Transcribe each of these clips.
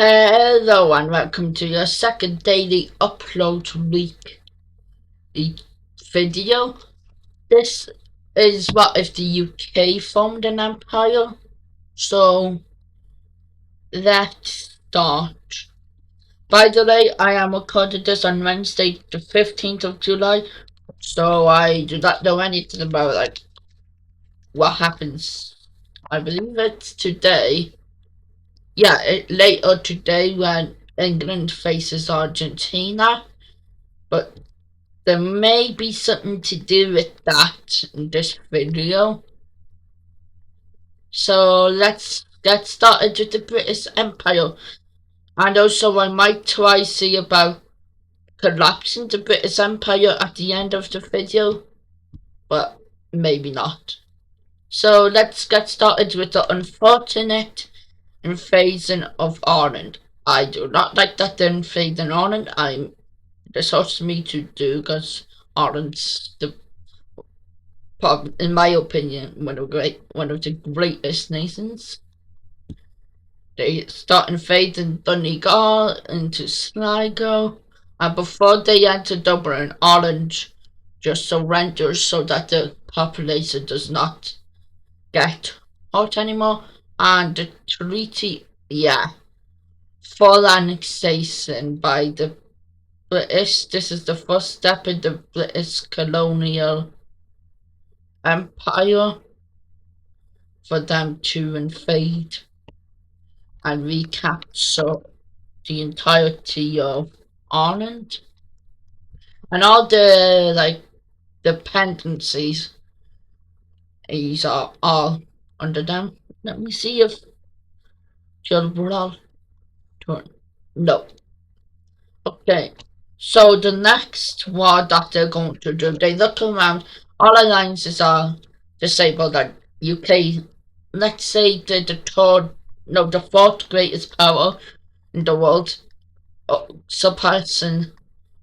Hello and welcome to your second daily upload week video. This is what if the UK formed an empire. So let's start. By the way, I am recording this on Wednesday the 15th of July. So I do not know anything about what happens. I believe it's today. Yeah, later today when England faces Argentina. But there may be something to do with that in this video. So let's get started with the British Empire. And also I might try see about collapsing the British Empire at the end of the video. But maybe not. So let's get started with the unfortunate invasion of Ireland. I do not like that they're invading Ireland. This hurts me to do because Ireland's in my opinion, one of the greatest nations. They start invading Donegal into Sligo, and before they enter Dublin, Ireland just surrenders so that the population does not get hurt anymore. And the treaty, full annexation by the British. This is the first step in the British colonial empire for them to invade and recapture the entirety of Ireland and all the dependencies. These are all under them. Let me see if Gilbert turn. No. Okay. So the next war that they're going to do, they look around. All alliances are disabled. That UK, let's say the fourth greatest power in the world, surpassing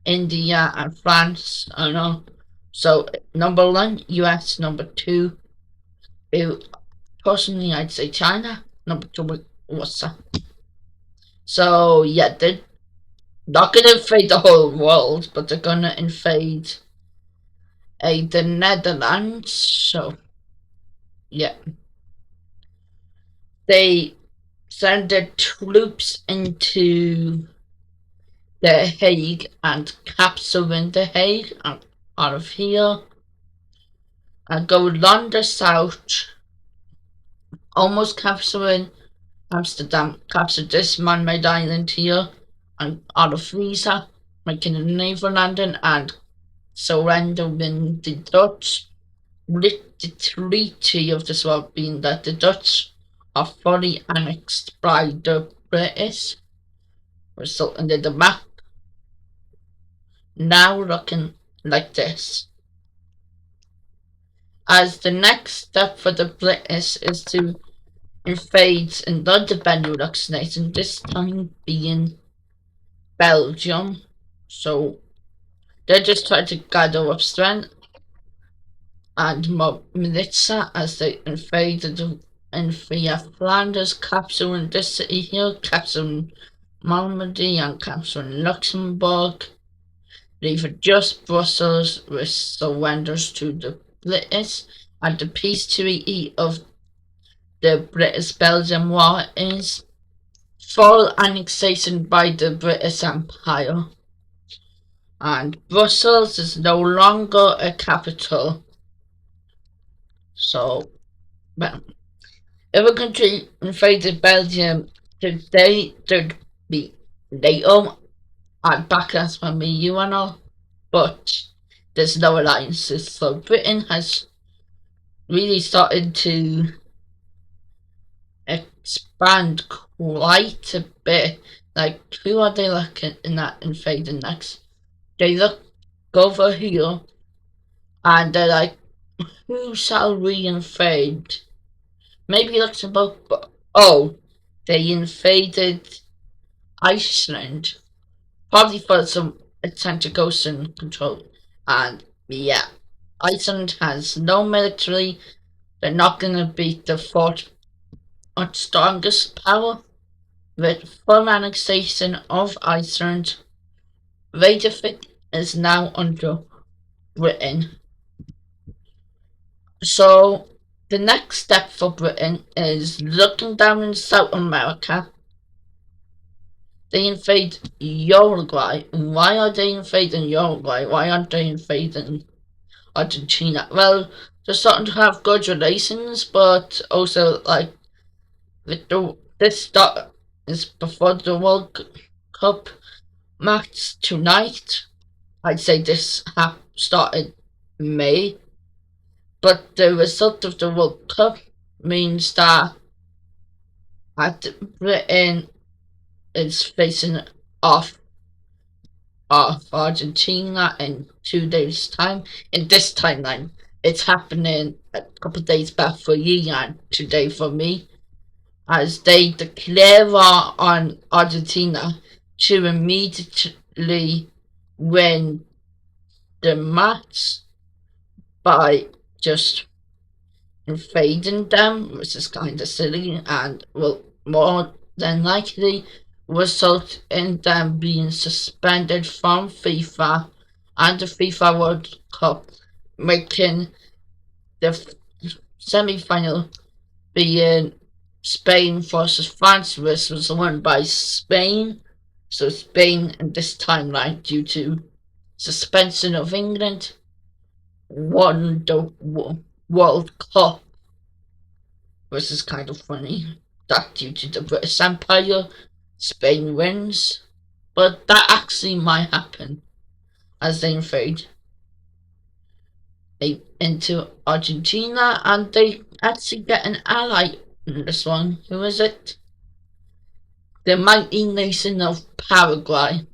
India and France. I know. So number one, US. Number two, personally, I'd say China. Number two, Russia. So yeah, they're not gonna invade the whole world, but they're gonna invade the Netherlands. So yeah, they send their troops into The Hague and capturing The Hague and out of here and go London south, almost capturing Amsterdam, capture this man-made island here and out of Visa, making a naval landing and surrendering the Dutch, with the treaty of this war being that the Dutch are fully annexed by the British, resulting in the map now looking like this. As the next step for the British is to invade another Benelux nation, this time being Belgium. So they're just trying to gather up strength and more militia as they invaded via Flanders, capturing this city here, capturing Normandy and capturing Luxembourg, leaving just Brussels, which surrenders to the British, and the peace treaty of the British-Belgian War is full annexation by the British Empire, and Brussels is no longer a capital. So, well, if a country invaded Belgium today, there'd be NATO and backlash from the EU and all, but there's no alliances. So Britain has really started to expand quite a bit. Like, who are they looking in that invading next? They look over here and they're like, who shall we invade? Maybe Luxembourg, but oh, they invaded Iceland. Probably for some Atlantic Ocean control. And yeah, Iceland has no military. They're not gonna beat the fourth or strongest power. With full annexation of Iceland, Reykjavik is now under Britain. So the next step for Britain is looking down in South America. They invade Uruguay. Why are they invading Uruguay? Why aren't they invading Argentina? Well, they're starting to have good relations, but also like this start is before the World Cup match tonight. I'd say this started May, but the result of the World Cup means that Britain is facing off Argentina in 2 days' time. In this timeline, it's happening a couple of days back for you and today for me, as they declare war on Argentina to immediately win the match by just invading them, which is kind of silly and will more than likely result in them being suspended from FIFA and the FIFA World Cup, making the semi-final being Spain versus France, which was won by Spain. So Spain in this timeline, due to suspension of England, won the World Cup, which is kind of funny. That due to the British Empire, Spain wins, but that actually might happen as they invade into Argentina, and they actually get an ally in this one. Who is it? The mighty nation of Paraguay,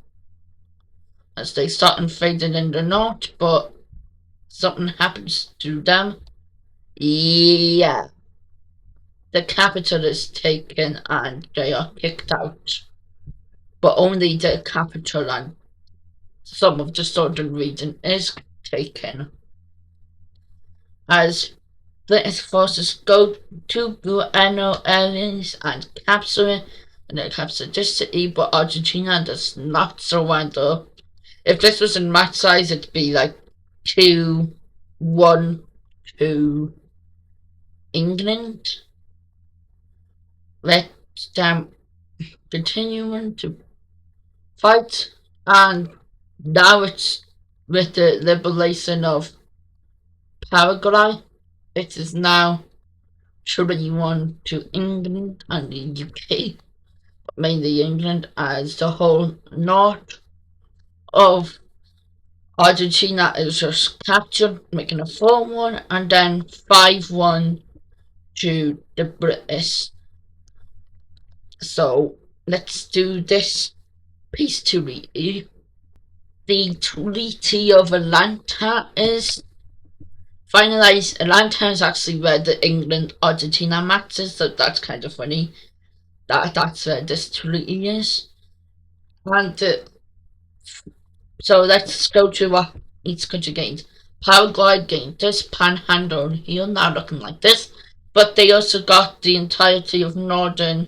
as they start invading in the north, but something happens to them. Yeah, the capital is taken and they are kicked out, but only the capital and some of the southern region is taken. As British forces go to Buenos Aires and capture it, and they capture this city, but Argentina does not surrender. If this was in match size, it'd be like 2-1 to England. Let them continuing to fight, and now it's with the liberation of Paraguay. It is now 3-1 to England and the UK, but mainly England, as the whole north of Argentina is just captured, making a 4-1, and then 5-1 to the British. So let's do this peace treaty. The Treaty of Atlanta is finalized. Atlanta is actually where the England-Argentina match is, so that's kind of funny. That's where this treaty is. And so let's go to what each country gained. Paraguay gained this panhandle here, now looking like this, but they also got the entirety of northern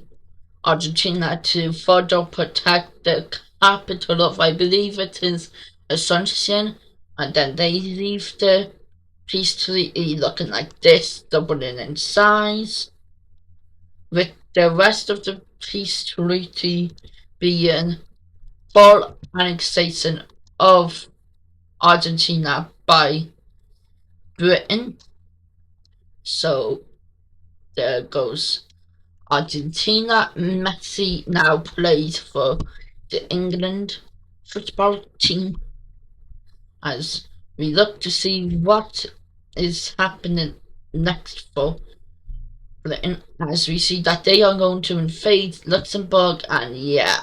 Argentina to further protect the capital of, I believe it is Asuncion, and then they leave the peace treaty looking like this, doubling in size, with the rest of the peace treaty being full annexation of Argentina by Britain. So there goes Argentina. Messi now plays for the England football team, as we look to see what is happening next for Britain, as we see that they are going to invade Luxembourg, and yeah,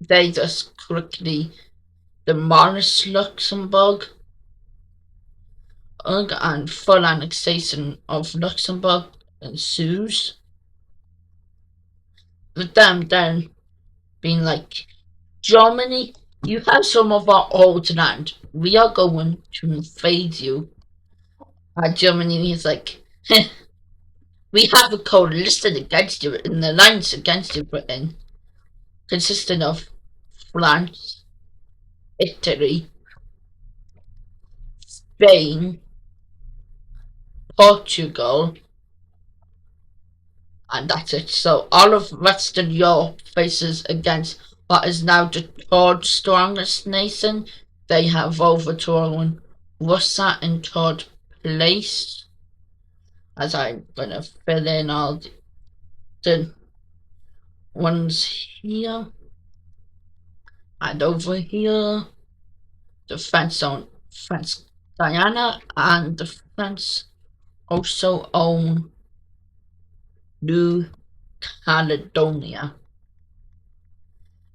they just quickly demolish Luxembourg, and full annexation of Luxembourg ensues, with them then being like, Germany, you have some of our old land, we are going to invade you. Germany is like, we have a coalition against you, in the alliance against you, Britain. consisting of France, Italy, Spain, Portugal, and that's it. So all of Western Europe faces against what is now the third strongest nation. They have overthrown Russia in third place, as I'm gonna fill in all the ones here and over here. The French own French Guyana, and the French also own New Caledonia.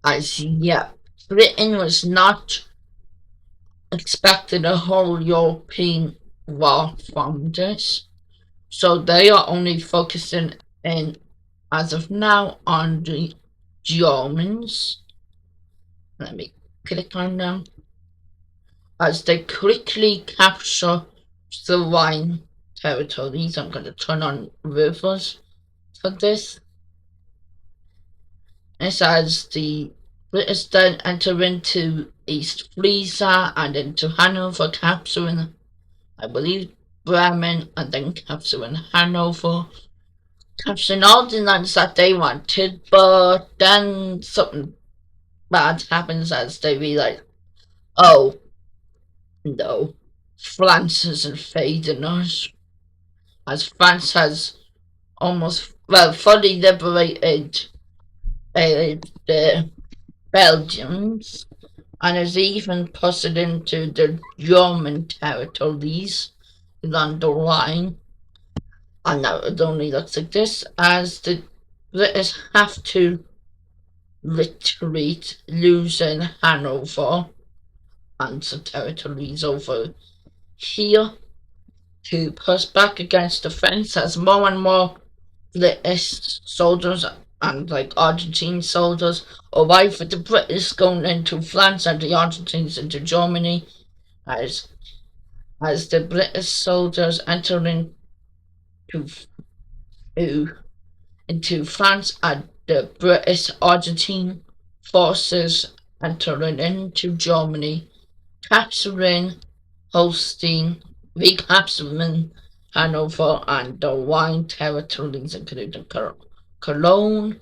As yet, Britain was not expecting a whole European war from this, so they are only focusing in, as of now, on the Germans. Let me click on them. As they quickly capture the Rhine territories. I'm going to turn on rivers for this. It says the British then enter into East Frisia and into Hanover, capturing, I believe, Bremen, and then capturing Hanover, capturing all the lands that they wanted. But then something bad happens as they realize, oh no, France is invading us, as France has almost, well, fully liberated the Belgians, and is even pushed into the German territories along the Rhine. And now it only looks like this, as the British have to retreat, losing Hanover and some territories over here to push back against the French, as more and more British soldiers and like Argentine soldiers arrive with the British going into France and the Argentines into Germany, as the British soldiers enter into France and the British Argentine forces entering into Germany, capturing Holstein, recapturing Hanover and the Rhine territories, including Cologne.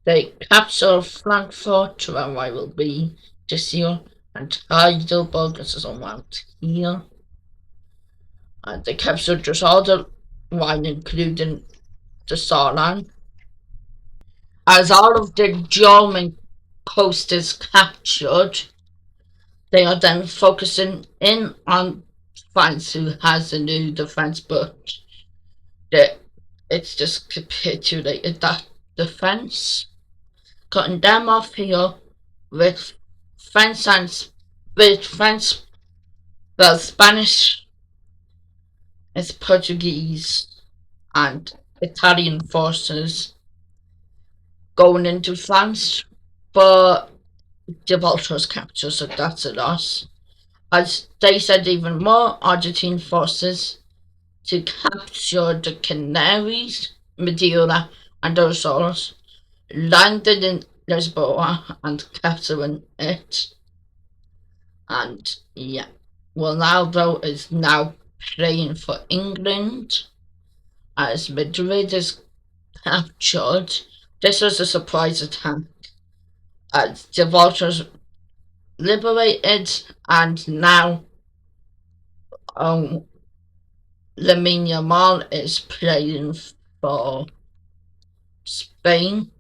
They capture Frankfurt, where I will be this year, and Heidelberg, this is around here. And they capture just all the Rhine, including the Saarland. As all of the German coast is captured, they are then focusing in on France, who has a new defense, but it's just capitulated that defense, cutting them off here with French and well, Spanish is Portuguese and Italian forces going into France, but Gibraltar's captured, so that's a loss. As they sent even more Argentine forces to capture the Canaries, Madeira, and Azores, landed in Lisboa and capturing it. And yeah, Ronaldo is now playing for England, as Madrid is captured. This was a surprise attack, as Gibraltar's liberated, and now Lamine Yamal is playing for Spain,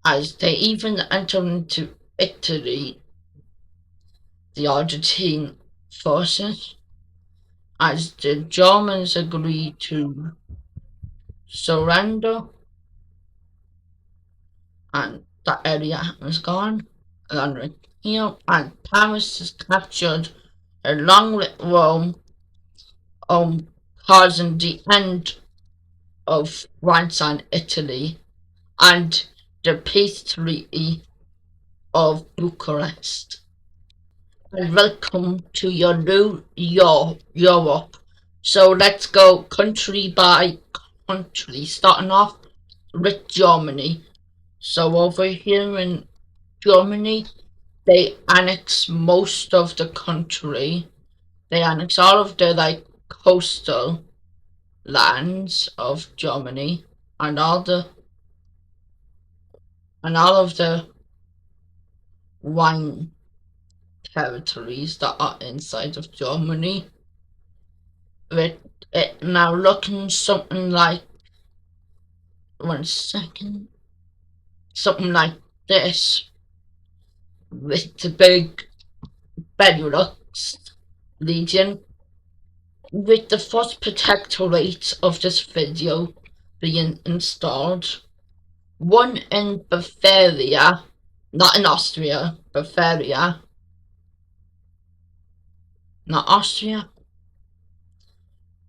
as they even enter into Italy, the Argentine forces, as the Germans agree to surrender, and that area is gone. And here, and Paris is captured along with Rome, causing the end of France and Italy, and the peace treaty of Bucharest. And welcome to your new Europe. So let's go country by country, starting off with Germany. So over here in Germany, they annex most of the country. They annex all of the coastal lands of Germany and all of the wine territories that are inside of Germany. With it now looking something like 1 second, something like this, with the big Benelux region, with the first protectorate of this video being installed. One in Bavaria, not in Austria, Bavaria, not Austria.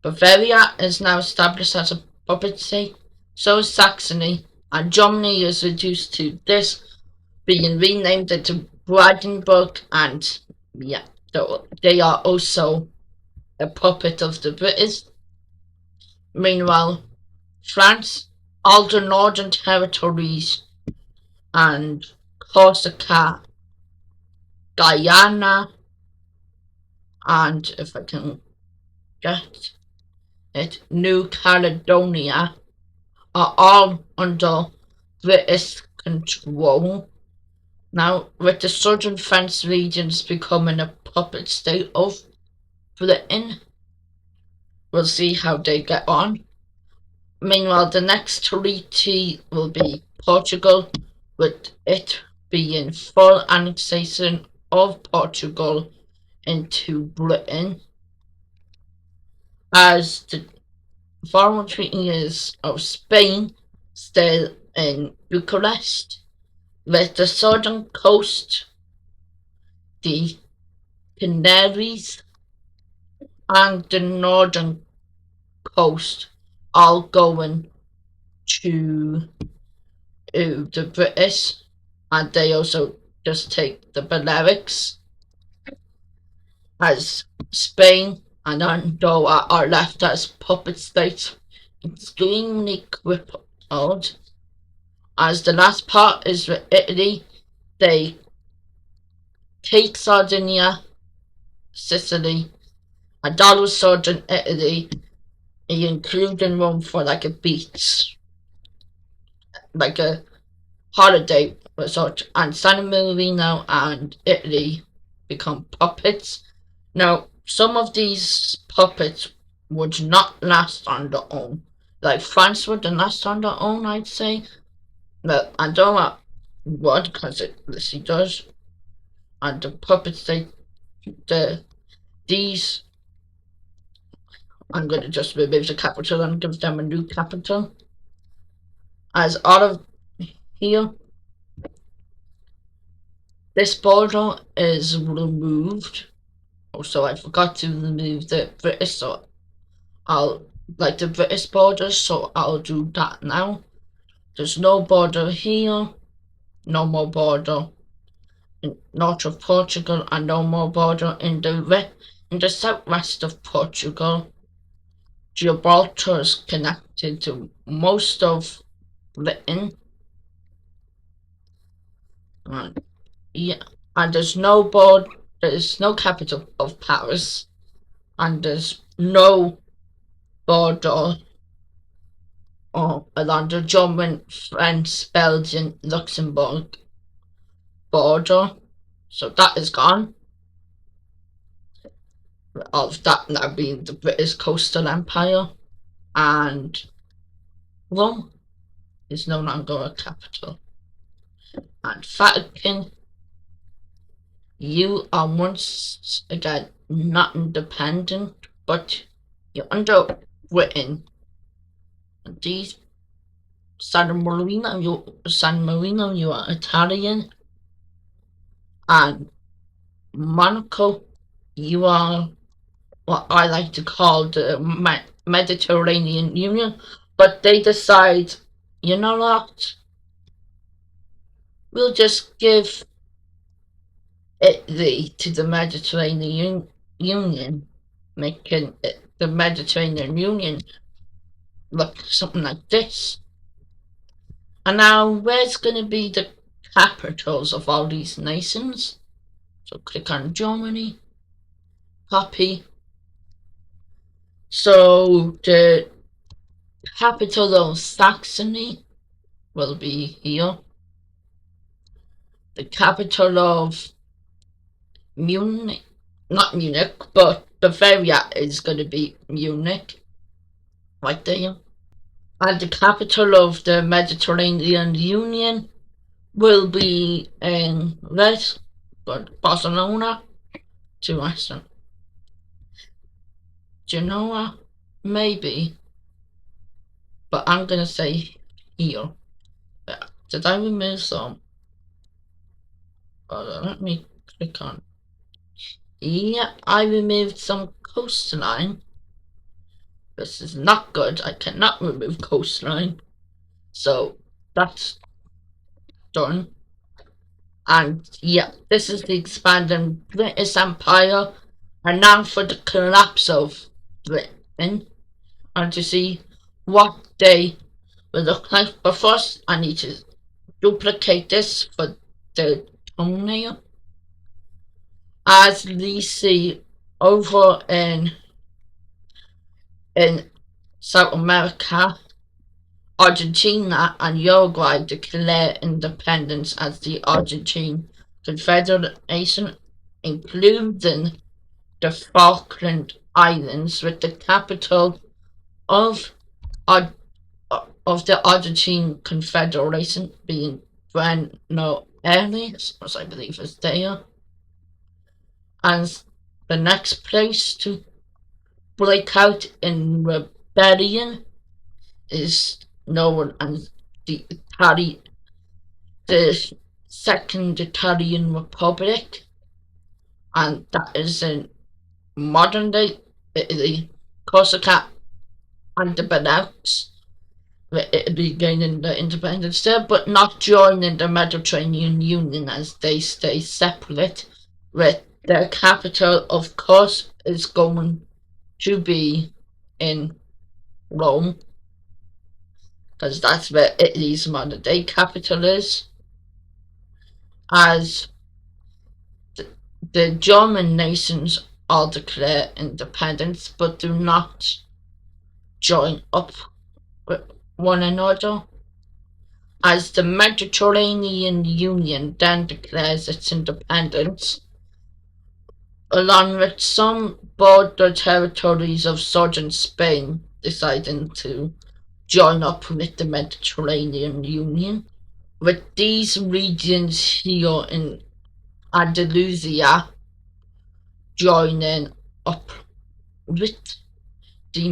Bavaria is now established as a puppet state, so is Saxony, and Germany is reduced to this, being renamed into Brandenburg, and yeah, they are also a puppet of the British. Meanwhile, France, all the northern territories, and Corsica, Guyana, and if I can get it, New Caledonia, are all under British control. Now, with the southern French regions becoming a puppet state of Britain, we'll see how they get on. Meanwhile, the next treaty will be Portugal, with it being full annexation of Portugal into Britain, as the formal treaty is of Spain still in Bucharest, with the southern coast, the Canaries, and the northern coast all going to the British, and they also just take the Balearics, as Spain and Andorra are left as puppet states, extremely crippled. As the last part is with Italy, they take Sardinia, Sicily, and all of southern Italy, including Rome for like a beach, like a holiday resort, and San Marino and Italy become puppets. Now, some of these puppets would not last on their own. Like France wouldn't last on their own, I'd say. But Andorra would, because it literally does. And the puppets, these, I'm going to just remove the capital and give them a new capital. As out of here, this border is removed. Also, I forgot to remove the British, so I'll like the British borders, so I'll do that now. There's no border here, no more border in north of Portugal, and no more border in the southwest of Portugal. Gibraltar is connected to most of Britain, and yeah, and there's no capital of Paris, and there's no border along the German, French, Belgian, Luxembourg border. So that is gone. Of that now being the British coastal empire, and Rome is no longer a capital. And Vatican, you are once again not independent, but you're under Britain. These San Marino, you are Italian, and Monaco, you are what I like to call the Mediterranean Union, but they decide, you know what, we'll just give Italy to the Mediterranean Union, making the Mediterranean Union look something like this. And now, where's going to be the capitals of all these nations? So click on Germany, copy. So the capital of Saxony will be here. The capital of Munich, not Munich, but Bavaria is going to be Munich, right there. And the capital of the Mediterranean Union will be in red, but Barcelona to Western. Genoa, maybe, but I'm gonna say here. Did I remove some? Let me click on. Yeah, I removed some coastline. This is not good. I cannot remove coastline. So that's done. And yeah, this is the expanding British Empire. And now for the collapse of Britain. And to see what they will look like. But first, I need to duplicate this for the thumbnail. As we see over in South America, Argentina and Uruguay declare independence as the Argentine Confederation, including the Falkland Islands, with the capital of the Argentine Confederation being Buenos Aires, as I believe is there. And the next place to break out in rebellion is known as the Second Italian Republic, and that is in modern day Italy, Corsica and the Benelux, with Italy gaining the independence there, but not joining the Mediterranean Union as they stay separate, with their capital, of course, is going to be in Rome, because that's where Italy's modern day capital is. As the German nations all declare independence but do not join up with one another, as the Mediterranean Union then declares its independence, along with some border territories of southern Spain deciding to join up with the Mediterranean Union, with these regions here in Andalusia joining up with the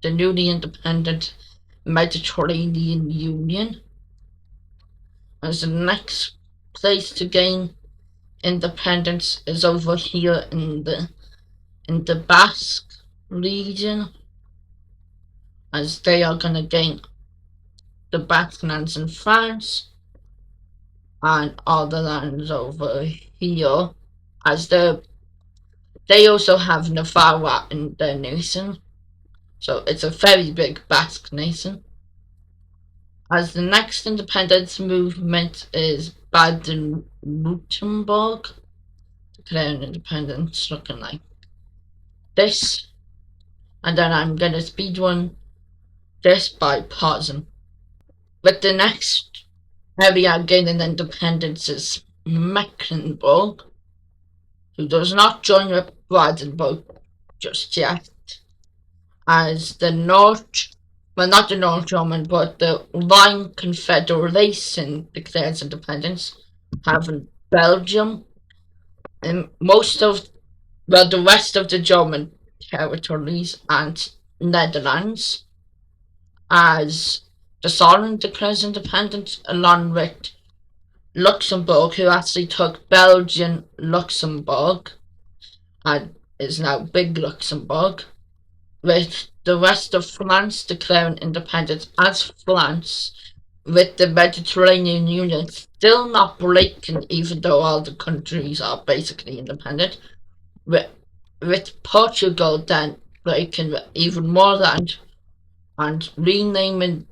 newly independent Mediterranean Union. As the next place to gain independence is over here in the Basque region, as they are going to gain the Basque lands in France and all the lands over here, as they also have Navarra in their nation, so it's a very big Basque nation. As the next independence movement is Baden-Württemberg, declaring independence, looking like this. And then I'm going to speed run this by pausing. But the next area gaining independence is Mecklenburg, who does not join with Brandenburg just yet, as the North, well, not the North German, but the Rhine Confederation declares independence, having Belgium and the rest of the German territories and Netherlands, as the Solent declares independence, along with Luxembourg, who actually took Belgian Luxembourg and is now Big Luxembourg, with the rest of France declaring independence as France, with the Mediterranean Union still not breaking, even though all the countries are basically independent, with Portugal then breaking even more land and renaming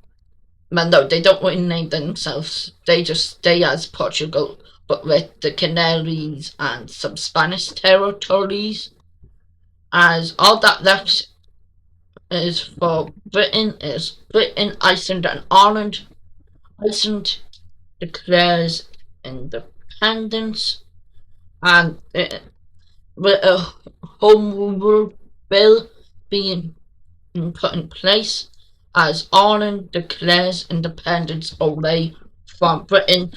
Man, no, they don't rename themselves. They just stay as Portugal, but with the Canaries and some Spanish territories. As all that left is for Britain is Britain, Iceland, and Ireland. Iceland declares independence, and with a home rule bill being put in place, as Ireland declares independence away from Britain,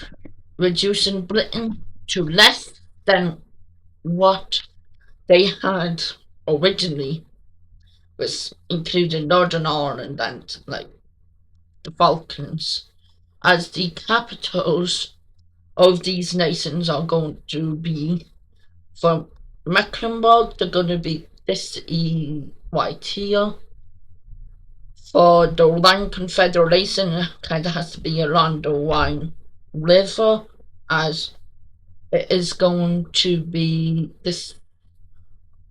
reducing Britain to less than what they had originally, was including Northern Ireland and like the Balkans, as the capitals of these nations are going to be from Mecklenburg. They're going to be this right here. For the Rhine Confederation, it kind of has to be along the Rhine River, as it is going to be this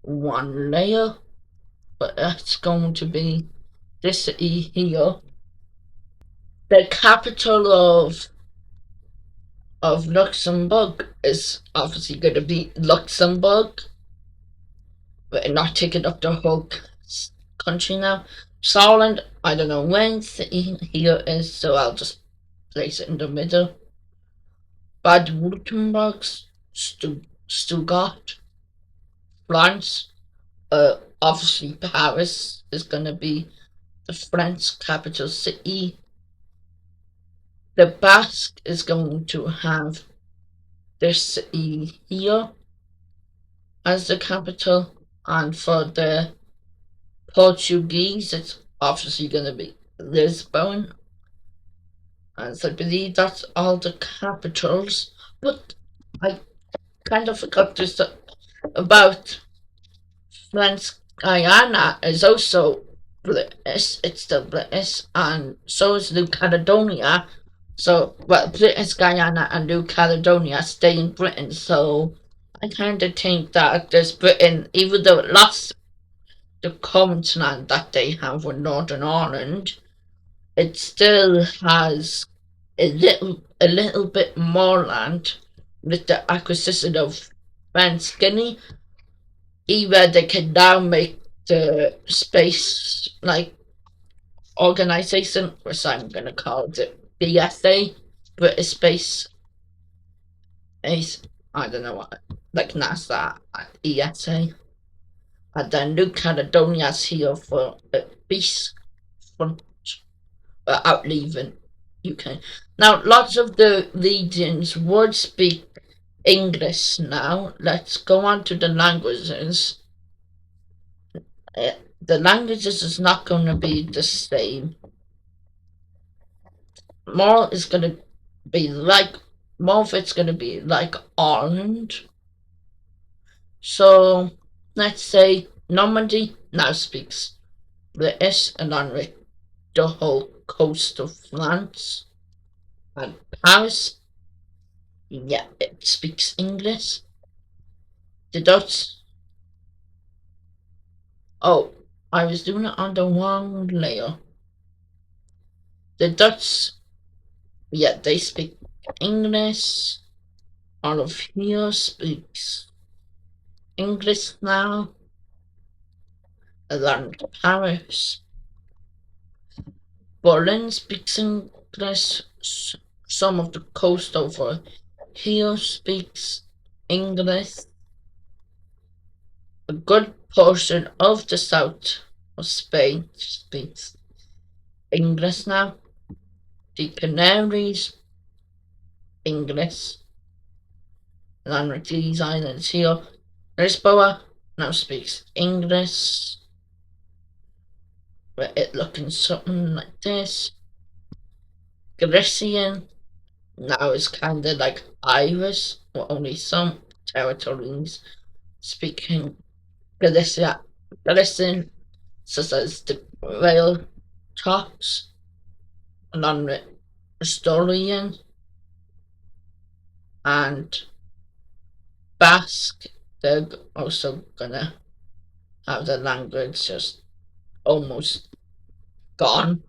one layer, but it's going to be this here. The capital of Luxembourg is obviously going to be Luxembourg, but not taking up the whole country now. Scotland, I don't know when city here is, so I'll just place it in the middle. Baden-Württemberg, Stuttgart, France, obviously Paris is going to be the French capital city. The Basque is going to have this city here as the capital, and for the Portuguese, it's obviously going to be Lisbon. As I believe that's all the capitals. But I kind of forgot this about French Guyana is also British. It's still British, and so is New Caledonia. So, well, British Guyana and New Caledonia stay in Britain. So, I kind of think that this Britain, even though it lost the current land that they have with Northern Ireland, it still has a little bit more land with the acquisition of French Guinea. Either they can now make the space like organization, which I'm gonna call it BSA, British Space Ace. I don't know what, like NASA and ESA, and then New Caledonia's here for peace front without leaving UK. Now, lots of the regions would speak English now. Let's go on to the languages. The languages is not going to be the same. More is going to be like, more of it's going to be like Ireland. So, let's say Normandy now speaks British along with the whole coast of France. And Paris, yeah, it speaks English. The Dutch, oh, I was doing it on the wrong layer. The Dutch, yeah, they speak English. All of here speaks English now. Along Paris. Berlin speaks English. Some of the coast over here speaks English. A good portion of the south of Spain speaks English now. The Canaries, English. And on these islands here, Lisboa now speaks English. With it looking something like this. Galician now is kind of like Irish, with only some territories speaking Galician, such as the rail talks, along with Asturian and Basque. They're also gonna have the language just almost gone.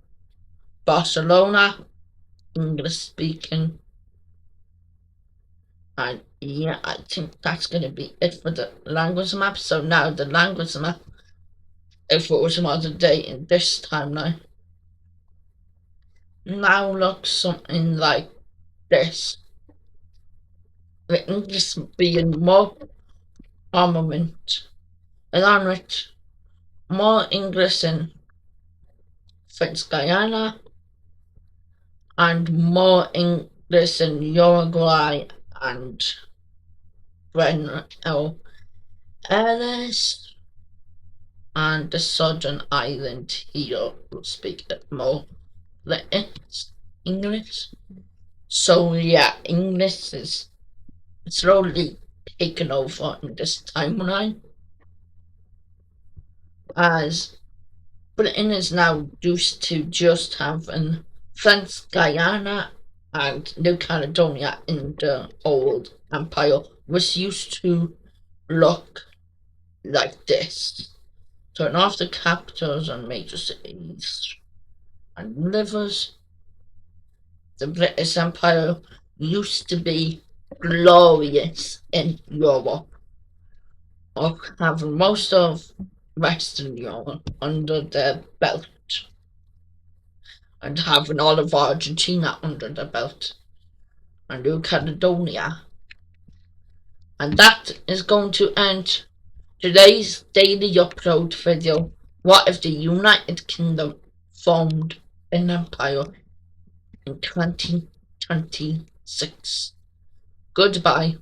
Barcelona, English speaking. And yeah, I think that's going to be it for the language map. So now the language map, if it was modern day in this timeline, now looks something like this. The English being more armament, and on it, more English in French Guyana, and more English in Uruguay and Buenos Aires, and the southern island here will speak more English. So yeah, English is slowly taken over in this timeline, as Britain is now used to just having French Guyana and New Caledonia in the old empire, was used to look like this. Turn off the capitals and major cities and rivers. The British Empire used to be glorious in Europe, of having most of Western Europe under their belt, and having all of Argentina under their belt, and New Caledonia. And that is going to end today's daily upload video. What if the United Kingdom formed an empire in 2026? Goodbye.